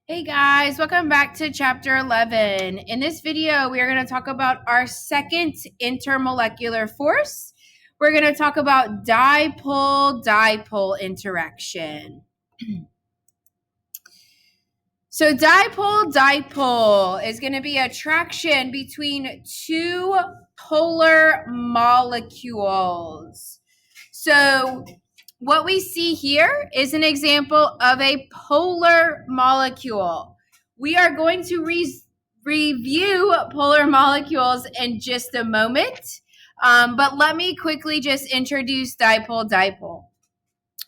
Hey guys, welcome back to chapter 11. In this video, we are going to talk about our second intermolecular force. We're going to talk about dipole-dipole interaction. So dipole-dipole is going to be attraction between two polar molecules. So what we see here is an example of a polar molecule. We are going to review polar molecules in just a moment, but let me quickly just introduce dipole-dipole.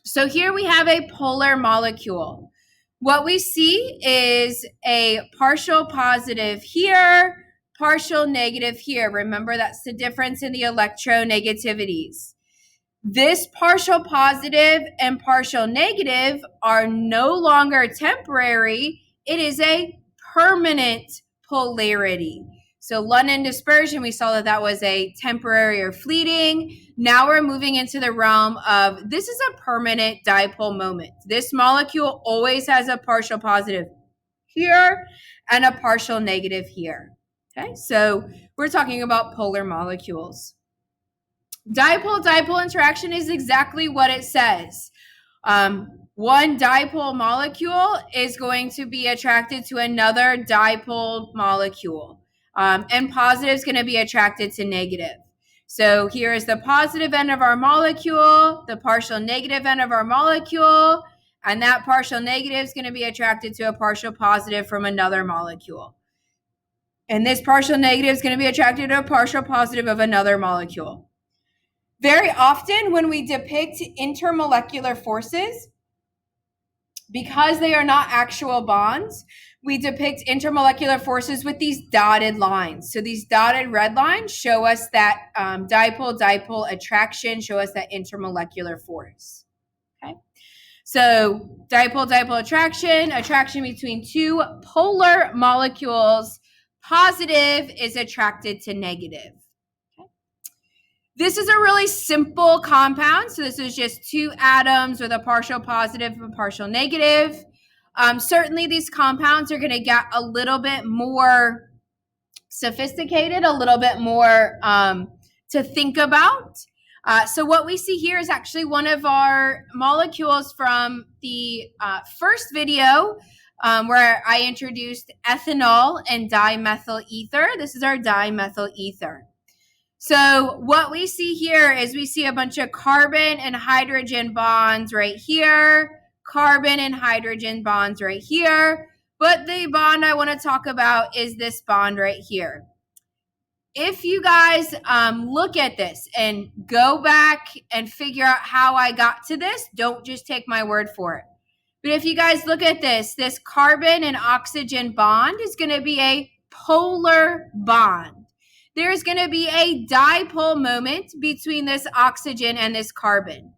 So here we have a polar molecule. What we see is a partial positive here, partial negative here. Remember, that's the difference in the electronegativities. This partial positive and partial negative are no longer temporary. It is a permanent polarity. So London dispersion, we saw that was a temporary or fleeting. Now we're moving into the realm of this is a permanent dipole moment. This molecule always has a partial positive here and a partial negative here. Okay, so we're talking about polar molecules. Dipole-dipole interaction is exactly what it says. One dipole molecule is going to be attracted to another dipole molecule, and positive is going to be attracted to negative. So here is the positive end of our molecule, the partial negative end of our molecule, and that partial negative is going to be attracted to a partial positive from another molecule. And this partial negative is going to be attracted to a partial positive of another molecule. Very often when we depict intermolecular forces, because they are not actual bonds, we depict intermolecular forces with these dotted lines. So these dotted red lines show us that dipole-dipole attraction, show us that intermolecular force. Okay. So dipole-dipole attraction between two polar molecules. Positive is attracted to negative. This is a really simple compound. So this is just two atoms with a partial positive and a partial negative. Certainly these compounds are going to get a little bit more sophisticated, a little bit more to think about. So what we see here is actually one of our molecules from the first video where I introduced ethanol and dimethyl ether. This is our dimethyl ether. So what we see here is we see a bunch of carbon and hydrogen bonds right here, carbon and hydrogen bonds right here. But the bond I want to talk about is this bond right here. If you guys look at this and go back and figure out how I got to this, don't just take my word for it. But if you guys look at this carbon and oxygen bond is going to be a polar bond. There's going to be a dipole moment between this oxygen and this carbon.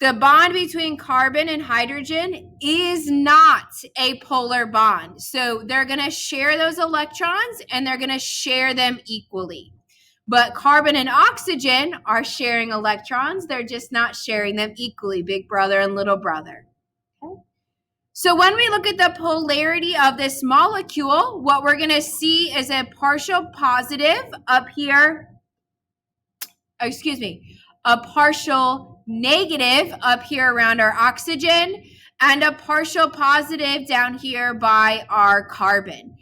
The bond between carbon and hydrogen is not a polar bond. So they're going to share those electrons and they're going to share them equally. But carbon and oxygen are sharing electrons. They're just not sharing them equally, big brother and little brother. Okay. So when we look at the polarity of this molecule, what we're going to see is a partial positive up here, a partial negative up here around our oxygen, and a partial positive down here by our carbon.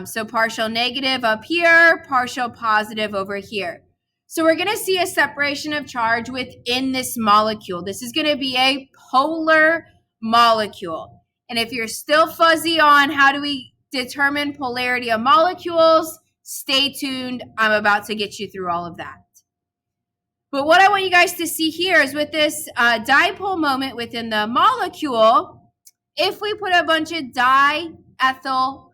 So partial negative up here, partial positive over here. So we're going to see a separation of charge within this molecule. This is going to be a polar molecule. And if you're still fuzzy on how do we determine polarity of molecules, stay tuned. I'm about to get you through all of that. But what I want you guys to see here is with this dipole moment within the molecule, if we put a bunch of dimethyl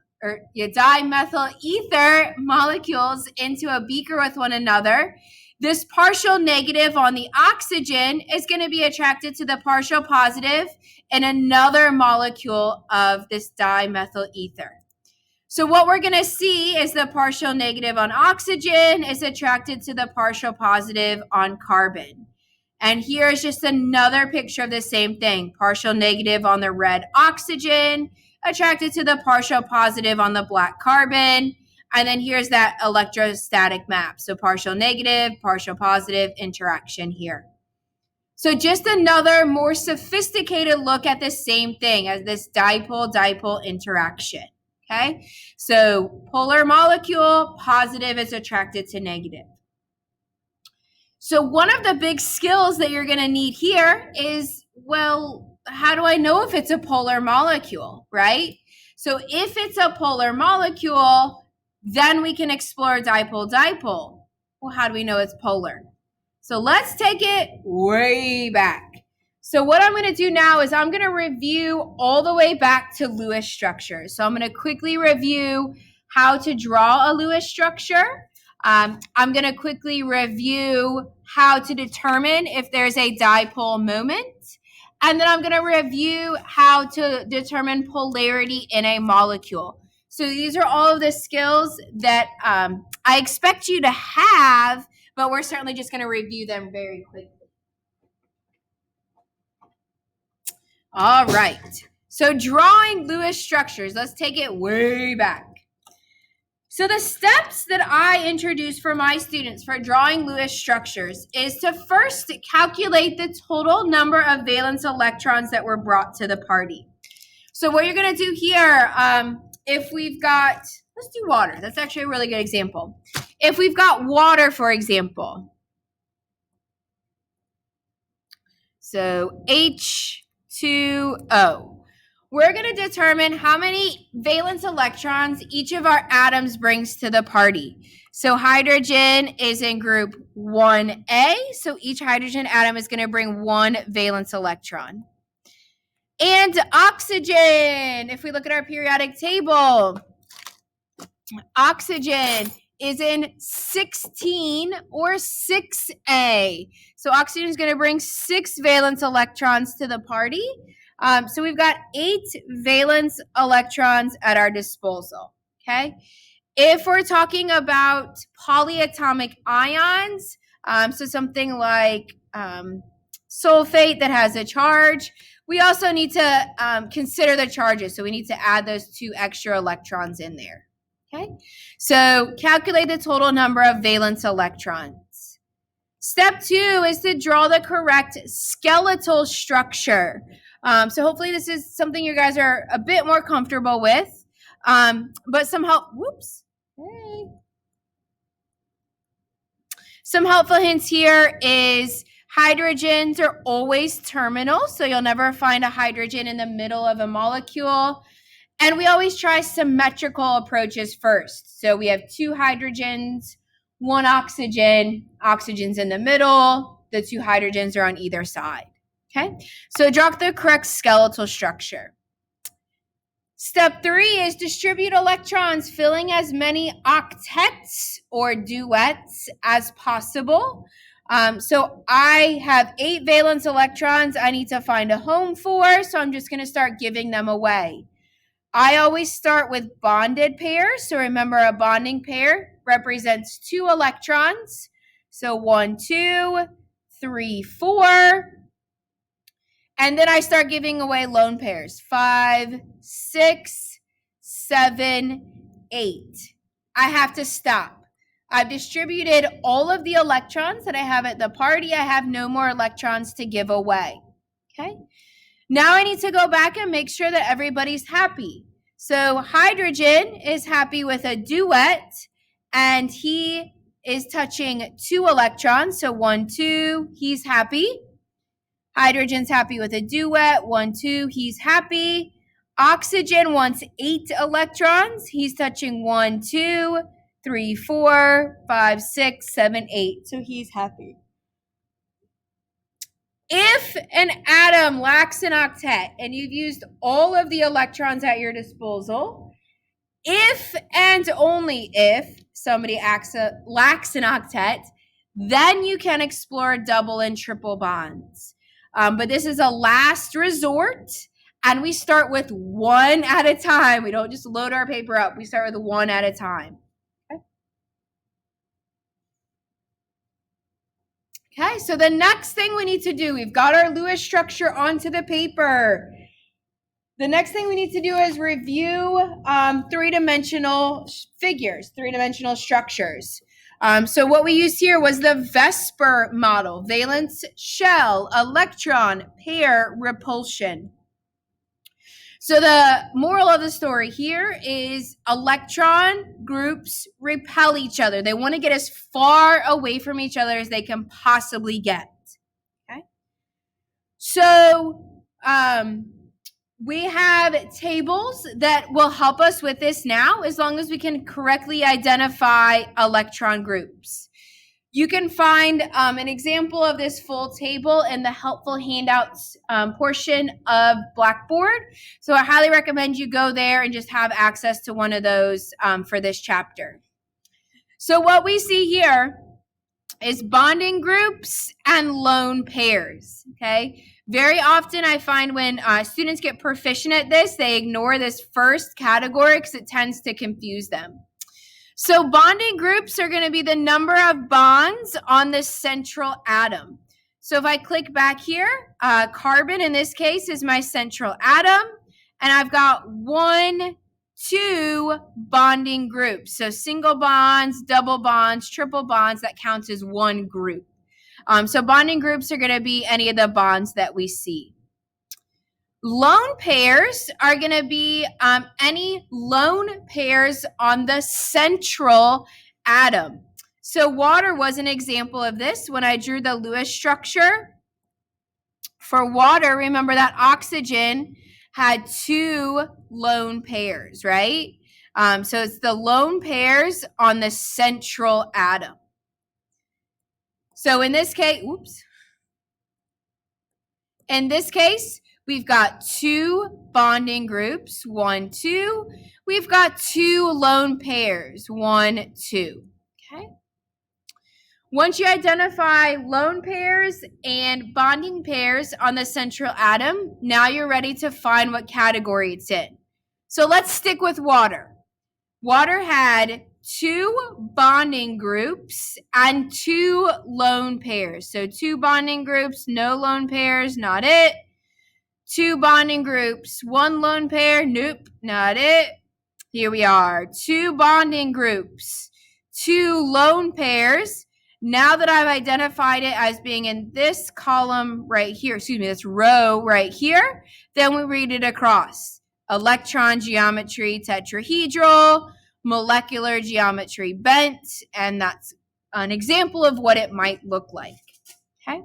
ether molecules into a beaker with one another, this partial negative on the oxygen is going to be attracted to the partial positive in another molecule of this dimethyl ether. So what we're going to see is the partial negative on oxygen is attracted to the partial positive on carbon. And here is just another picture of the same thing. Partial negative on the red oxygen, attracted to the partial positive on the black carbon. And then here's that electrostatic map. So partial negative, partial positive interaction here. So just another more sophisticated look at the same thing as this dipole-dipole interaction. Okay, so polar molecule, positive is attracted to negative. So one of the big skills that you're going to need here is, well, how do I know if it's a polar molecule, right? So if it's a polar molecule, then we can explore dipole-dipole. Well, how do we know it's polar? So let's take it way back. So what I'm going to do now is I'm going to review all the way back to Lewis structure. So I'm going to quickly review how to draw a Lewis structure. I'm going to quickly review how to determine if there's a dipole moment. And then I'm going to review how to determine polarity in a molecule. So these are all of the skills that I expect you to have, but we're certainly just going to review them very quickly. All right. So drawing Lewis structures, let's take it way back. So the steps that I introduce for my students for drawing Lewis structures is to first calculate the total number of valence electrons that were brought to the party. So what you're going to do here, if we've got, let's do water. That's actually a really good example. If we've got water, for example, so H2O. We're going to determine how many valence electrons each of our atoms brings to the party. So hydrogen is in group 1A, so each hydrogen atom is going to bring one valence electron. And oxygen, if we look at our periodic table, oxygen is in 16 or 6A. So oxygen is going to bring 6 valence electrons to the party. So we've got 8 valence electrons at our disposal, okay? If we're talking about polyatomic ions, so something like sulfate that has a charge, we also need to consider the charges. So we need to add those 2 extra electrons in there, okay? So calculate the total number of valence electrons. Step 2 is to draw the correct skeletal structure. So hopefully this is something you guys are a bit more comfortable with. But some helpful hints here is hydrogens are always terminal, so you'll never find a hydrogen in the middle of a molecule. And we always try symmetrical approaches first. So we have 2 hydrogens, 1 oxygen, oxygen's in the middle, the 2 hydrogens are on either side. Okay, so draw the correct skeletal structure. Step 3 is distribute electrons, filling as many octets or duets as possible. So I have 8 valence electrons I need to find a home for, so I'm just going to start giving them away. I always start with bonded pairs, so remember a bonding pair represents 2 electrons. So 1, 2, 3, 4. And then I start giving away lone pairs, 5, 6, 7, 8. I have to stop. I've distributed all of the electrons that I have at the party. I have no more electrons to give away. Okay. Now I need to go back and make sure that everybody's happy. So hydrogen is happy with a duet, and he is touching 2 electrons. So 1, 2, he's happy. Hydrogen's happy with a duet. 1, 2, he's happy. Oxygen wants 8 electrons. He's touching 1, 2, 3, 4, 5, 6, 7, 8. So he's happy. If an atom lacks an octet and you've used all of the electrons at your disposal, if and only if somebody lacks an octet, then you can explore double and triple bonds. But this is a last resort, and we start with 1 at a time. We don't just load our paper up. We start with 1 at a time. Okay, so the next thing we need to do, we've got our Lewis structure onto the paper. The next thing we need to do is review three-dimensional figures, three-dimensional structures. So what we used here was the Vesper model, valence shell, electron, pair, repulsion. So the moral of the story here is electron groups repel each other. They want to get as far away from each other as they can possibly get. Okay. So we have tables that will help us with this now, as long as we can correctly identify electron groups. You can find an example of this full table in the helpful handouts portion of Blackboard. So I highly recommend you go there and just have access to one of those for this chapter. So what we see here is bonding groups and lone pairs, okay? Very often I find when students get proficient at this, they ignore this first category because it tends to confuse them. So bonding groups are going to be the number of bonds on the central atom. So if I click back here, carbon in this case is my central atom, and I've got 1, 2 bonding groups. So single bonds, double bonds, triple bonds, that counts as one group. So bonding groups are going to be any of the bonds that we see. Lone pairs are going to be any lone pairs on the central atom. So water was an example of this when I drew the Lewis structure. For water, remember that oxygen had 2 lone pairs, right? So it's the lone pairs on the central atom. So in this case, we've got 2 bonding groups, 1, 2. We've got 2 lone pairs, 1, 2. Okay. Once you identify lone pairs and bonding pairs on the central atom, now you're ready to find what category it's in. So let's stick with water. Water had 2 bonding groups and 2 lone pairs. So 2 bonding groups, no lone pairs, not it. 2 bonding groups, 1 lone pair, nope, not it. Here we are, 2 bonding groups, 2 lone pairs. Now that I've identified it as being in this column right here, this row right here, then we read it across. Electron geometry tetrahedral, molecular geometry bent, and that's an example of what it might look like, okay?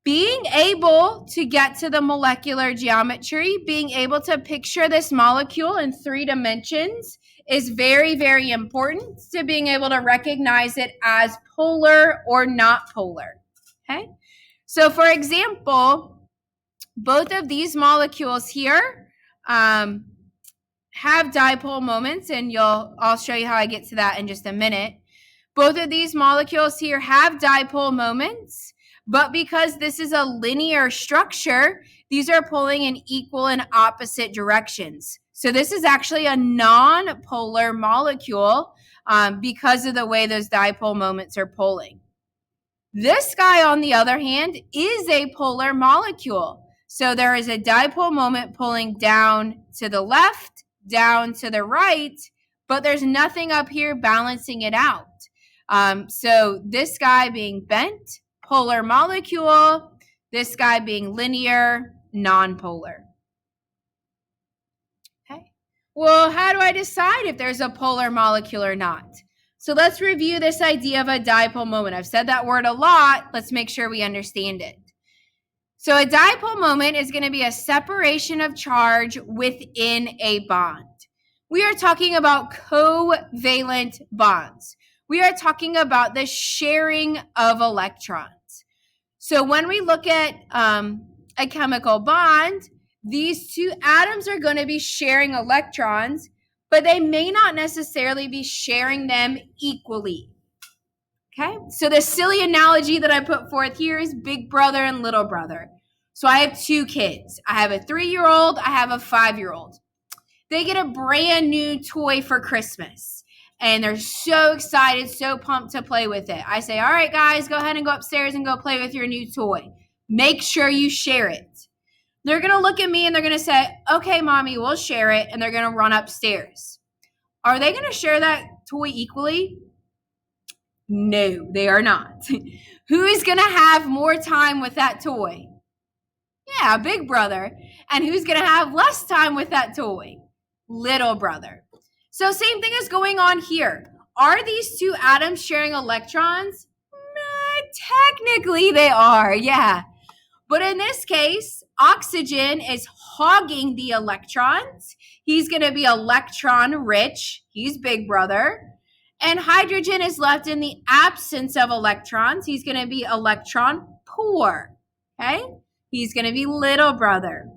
Being able to get to the molecular geometry, being able to picture this molecule in 3 dimensions is very, very important to being able to recognize it as polar or not polar, okay? So for example, both of these molecules here have dipole moments, and I'll show you how I get to that in just a minute. Both of these molecules here have dipole moments, but because this is a linear structure, these are pulling in equal and opposite directions. So this is actually a non-polar molecule because of the way those dipole moments are pulling. This guy, on the other hand, is a polar molecule. So there is a dipole moment pulling down to the left, down to the right, but there's nothing up here balancing it out. So this guy being bent, polar molecule, this guy being linear, non-polar. Okay. Well, how do I decide if there's a polar molecule or not? So let's review this idea of a dipole moment. I've said that word a lot. Let's make sure we understand it. So a dipole moment is going to be a separation of charge within a bond. We are talking about covalent bonds. We are talking about the sharing of electrons. So when we look at a chemical bond, these 2 atoms are going to be sharing electrons, but they may not necessarily be sharing them equally. Okay, so the silly analogy that I put forth here is big brother and little brother. So I have 2 kids. I have a 3-year-old, I have a 5-year-old. They get a brand new toy for Christmas. and they're so excited, so pumped to play with it. I say, all right, guys, go ahead and go upstairs and go play with your new toy. Make sure you share it. They're going to look at me and they're going to say, okay, mommy, we'll share it. And they're going to run upstairs. Are they going to share that toy equally? No, they are not. Who is going to have more time with that toy? Yeah, big brother. And who's going to have less time with that toy? Little brother. So same thing is going on here. Are these two atoms sharing electrons? Technically they are, yeah. But in this case, oxygen is hogging the electrons. He's going to be electron rich. He's big brother. And hydrogen is left in the absence of electrons. He's going to be electron poor. Okay? He's going to be little brother.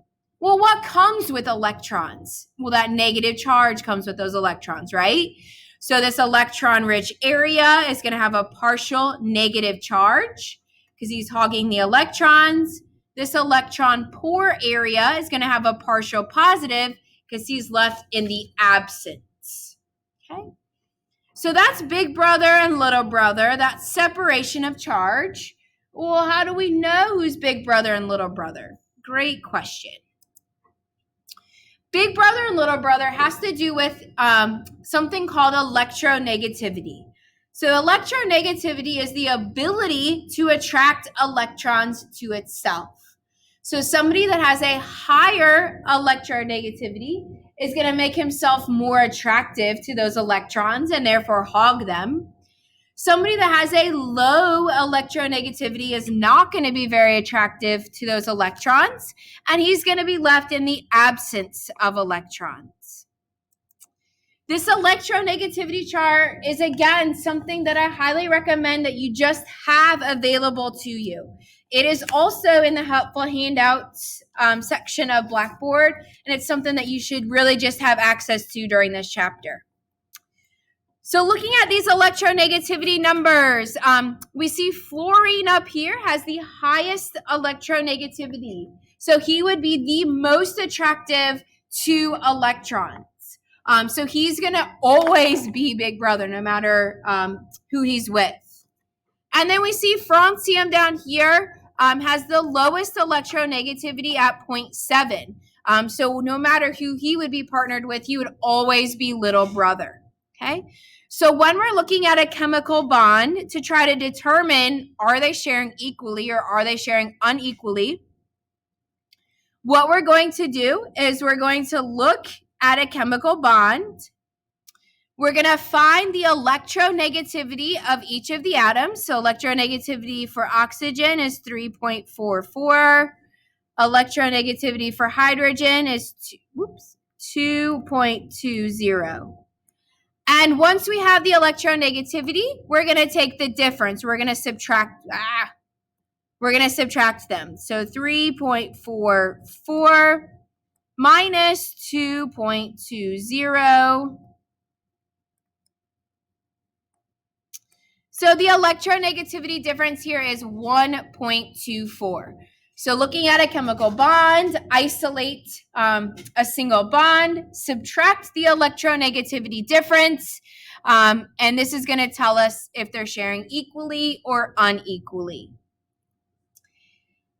Well, what comes with electrons? Well, that negative charge comes with those electrons, right? So this electron-rich area is going to have a partial negative charge because he's hogging the electrons. This electron-poor area is going to have a partial positive because he's left in the absence. Okay? So that's big brother and little brother, that separation of charge. Well, how do we know who's big brother and little brother? Great question. Big brother and little brother has to do with something called electronegativity. So electronegativity is the ability to attract electrons to itself. So somebody that has a higher electronegativity is going to make himself more attractive to those electrons and therefore hog them. Somebody that has a low electronegativity is not going to be very attractive to those electrons, and he's going to be left in the absence of electrons. This electronegativity chart is, again, something that I highly recommend that you just have available to you. It is also in the helpful handouts section of Blackboard, and it's something that you should really just have access to during this chapter. So looking at these electronegativity numbers, we see fluorine up here has the highest electronegativity. So he would be the most attractive to electrons. So he's going to always be big brother no matter who he's with. And then we see francium down here has the lowest electronegativity at 0.7. So no matter who he would be partnered with, he would always be little brother. Okay? So when we're looking at a chemical bond to try to determine are they sharing equally or are they sharing unequally, what we're going to do is we're going to look at a chemical bond. We're going to find the electronegativity of each of the atoms. So electronegativity for oxygen is 3.44. Electronegativity for hydrogen is 2.20. And once we have the electronegativity, we're going to take the difference. We're going to subtract them. So 3.44 minus 2.20. So the electronegativity difference here is 1.24. So looking at a chemical bond, isolate a single bond, subtract the electronegativity difference, and this is going to tell us if they're sharing equally or unequally.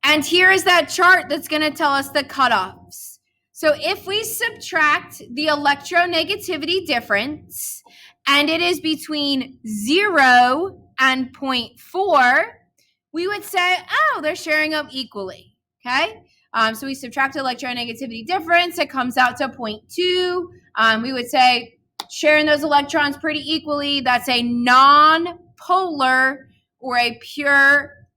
And here is that chart that's going to tell us the cutoffs. So if we subtract the electronegativity difference, and it is between 0 and 0.4, we would say, oh, they're sharing them equally, okay? So we subtract the electronegativity difference. It comes out to 0.2. We would say sharing those electrons pretty equally. That's a non-polar or a pure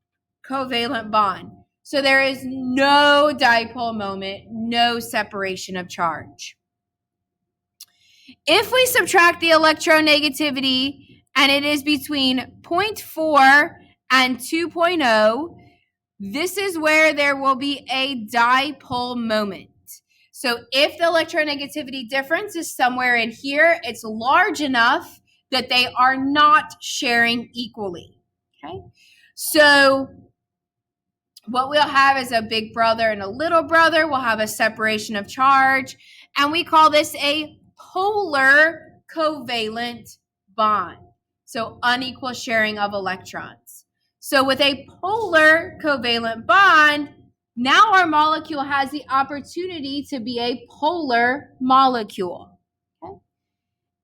covalent bond. So there is no dipole moment, no separation of charge. If we subtract the electronegativity and it is between 0.4 and 2.0, this is where there will be a dipole moment. So if the electronegativity difference is somewhere in here, it's large enough that they are not sharing equally. Okay? So what we'll have is a big brother and a little brother. We'll have a separation of charge, and we call this a polar covalent bond. So unequal sharing of electrons. So with a polar covalent bond, now our molecule has the opportunity to be a polar molecule. Okay?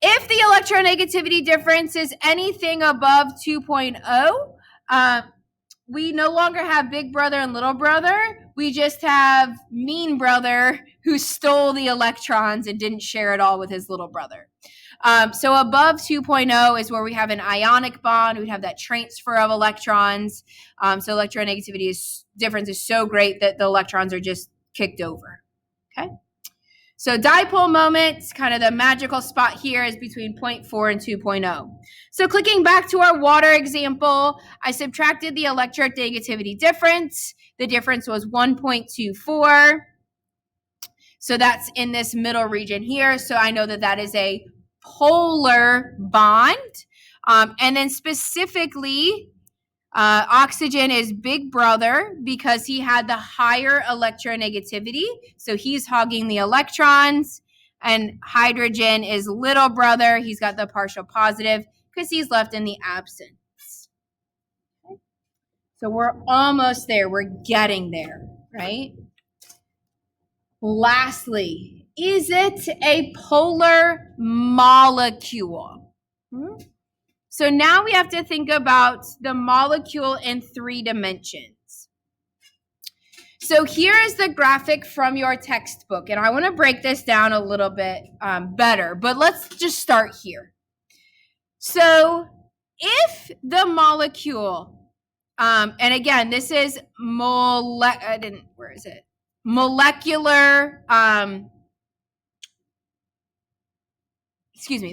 If the electronegativity difference is anything above 2.0, we no longer have big brother and little brother. We just have mean brother who stole the electrons and didn't share it all with his little brother. So above 2.0 is where we have an ionic bond. We have that transfer of electrons. So electronegativity difference is so great that the electrons are just kicked over. Okay. So dipole moment, kind of the magical spot here is between 0.4 and 2.0. So clicking back to our water example, I subtracted the electronegativity difference. The difference was 1.24. So that's in this middle region here. So I know that that is a polar bond. And then specifically, oxygen is big brother because he had the higher electronegativity. So he's hogging the electrons. And hydrogen is little brother. He's got the partial positive because he's left in the absence. Okay. So we're almost there. We're getting there, right? Lastly, is it a polar molecule? So now we have to think about the molecule in 3 dimensions. So here is the graphic from your textbook, and I want to break this down a little bit better, but let's just start here. So if the molecule, and again, this is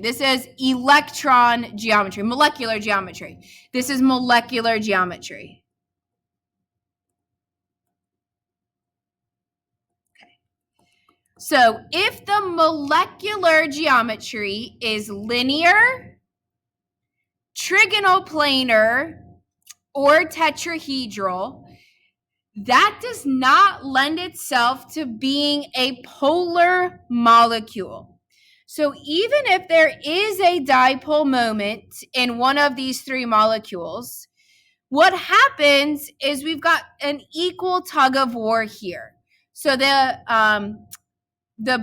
this is electron geometry, molecular geometry. This is molecular geometry. Okay. So if the molecular geometry is linear, trigonal planar, or tetrahedral, that does not lend itself to being a polar molecule. So even if there is a dipole moment in one of these 3 molecules, what happens is we've got an equal tug of war here. So the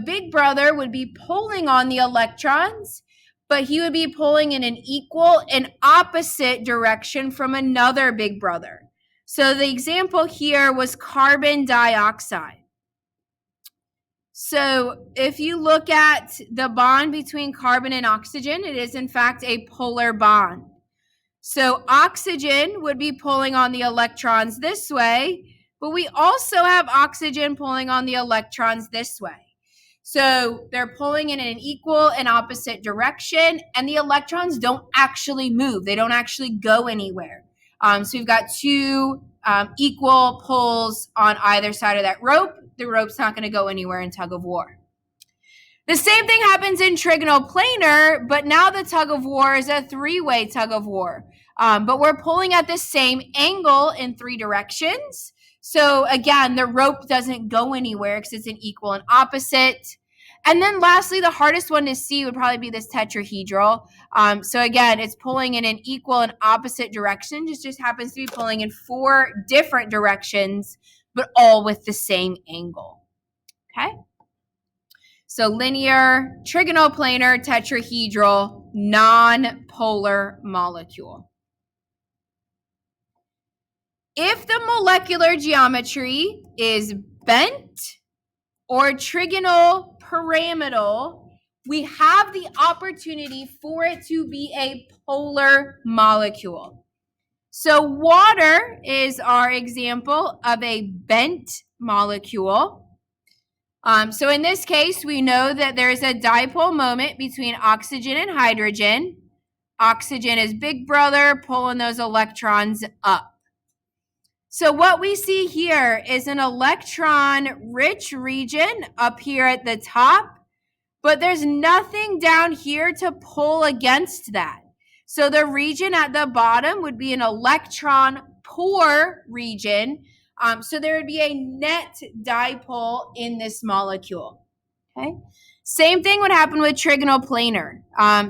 big brother would be pulling on the electrons, but he would be pulling in an equal and opposite direction from another big brother. So the example here was carbon dioxide. So if you look at the bond between carbon and oxygen, it is in fact a polar bond. So oxygen would be pulling on the electrons this way, but we also have oxygen pulling on the electrons this way. So they're pulling in an equal and opposite direction, and the electrons don't actually move. They don't actually go anywhere. So we've got 2 equal pulls on either side of that rope. The rope's not going to go anywhere in tug of war. The same thing happens in trigonal planar, but now the tug of war is a 3-way tug of war. But we're pulling at the same angle in 3 directions. So again, the rope doesn't go anywhere because it's an equal and opposite. And then lastly, the hardest one to see would probably be this tetrahedral. So again, it's pulling in an equal and opposite direction. Just happens to be pulling in 4 different directions, but all with the same angle. Okay? So linear, trigonal planar, tetrahedral, non-polar molecule. If the molecular geometry is bent or trigonal pyramidal, we have the opportunity for it to be a polar molecule. So water is our example of a bent molecule. So in this case, we know that there's a dipole moment between oxygen and hydrogen. Oxygen is big brother pulling those electrons up. So what we see here is an electron-rich region up here at the top, but there's nothing down here to pull against that. So the region at the bottom would be an electron-poor region. So there would be a net dipole in this molecule. Okay. Same thing would happen with trigonal planar.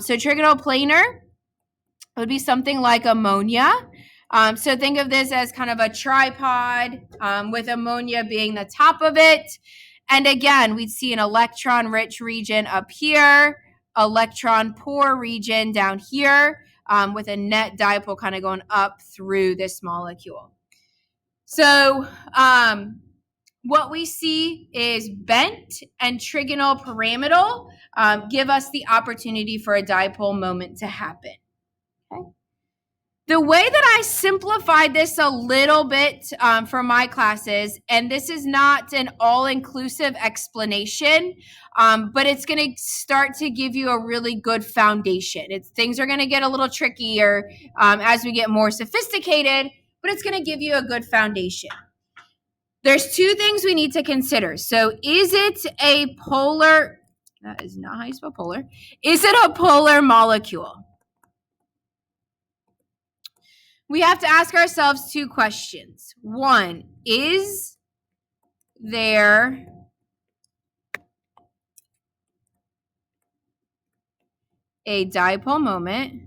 So trigonal planar, It would be something like ammonia. So think of this as kind of a tripod with ammonia being the top of it. And again, we'd see an electron-rich region up here, electron-poor region down here, with a net dipole kind of going up through this molecule. So what we see is bent and trigonal pyramidal give us the opportunity for a dipole moment to happen. Okay. The way that I simplified this a little bit for my classes, and this is not an all-inclusive explanation, but it's going to start to give you a really good foundation. Things are going to get a little trickier as we get more sophisticated, but it's going to give you a good foundation. There's two things we need to consider. So is it a polar, that is not how you spell polar, is it a polar molecule? We have to ask ourselves two questions. One, is there a dipole moment?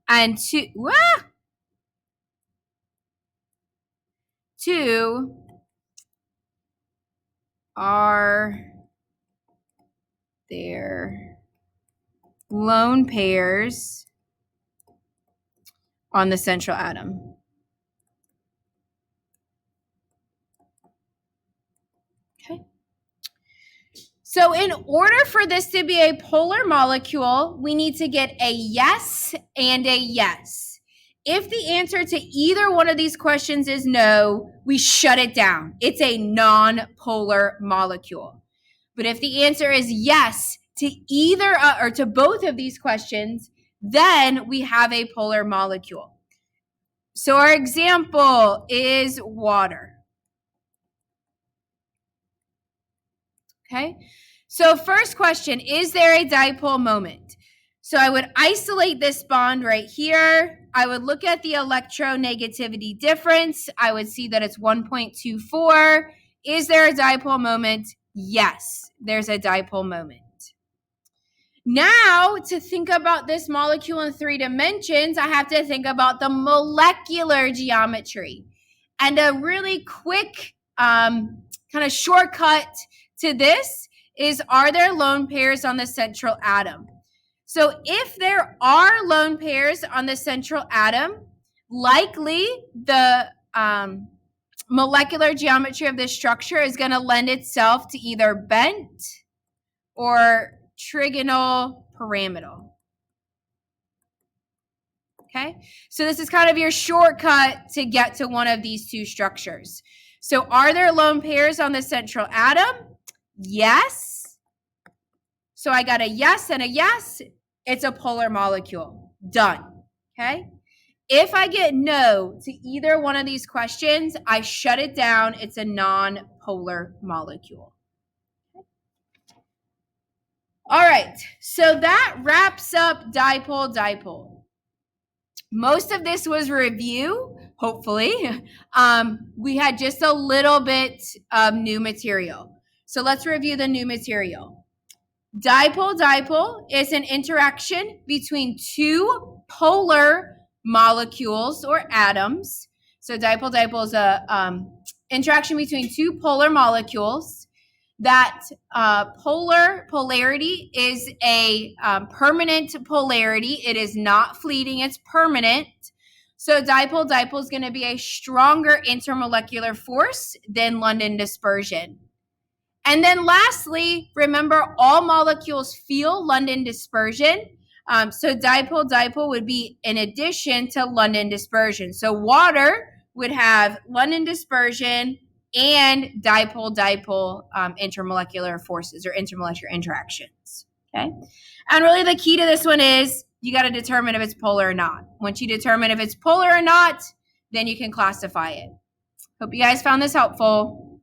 And two, are there lone pairs on the central atom? Okay. So in order for this to be a polar molecule, we need to get a yes and a yes. If the answer to either one of these questions is no, we shut it down. It's a non-polar molecule. But if the answer is yes to either or to both of these questions, then we have a polar molecule. So our example is water. Okay, so first question, is there a dipole moment? So I would isolate this bond right here. I would look at the electronegativity difference. I would see that it's 1.24. Is there a dipole moment? Yes, there's a dipole moment. Now, to think about this molecule in 3 dimensions, I have to think about the molecular geometry. And a really quick kind of shortcut to this is, are there lone pairs on the central atom? So if there are lone pairs on the central atom, likely the molecular geometry of this structure is going to lend itself to either bent or trigonal pyramidal. Okay, so this is kind of your shortcut to get to one of these two structures. So are there lone pairs on the central atom? Yes. So I got a yes and a yes. It's a polar molecule. Done. Okay. If I get no to either one of these questions, I shut it down. It's a non-polar molecule. All right. So that wraps up dipole-dipole. Most of this was review, hopefully. We had just a little bit of new material. So let's review the new material. Dipole-dipole is an interaction between two polar molecules or atoms. So dipole-dipole is a interaction between two polar molecules. That polarity is a permanent polarity. It is not fleeting, it's permanent. So dipole-dipole is going to be a stronger intermolecular force than London dispersion. And then lastly, remember, all molecules feel London dispersion. So dipole-dipole would be in addition to London dispersion. So water would have London dispersion and dipole-dipole intermolecular forces or intermolecular interactions. Okay. And really the key to this one is you got to determine if it's polar or not. Once you determine if it's polar or not, then you can classify it. Hope you guys found this helpful.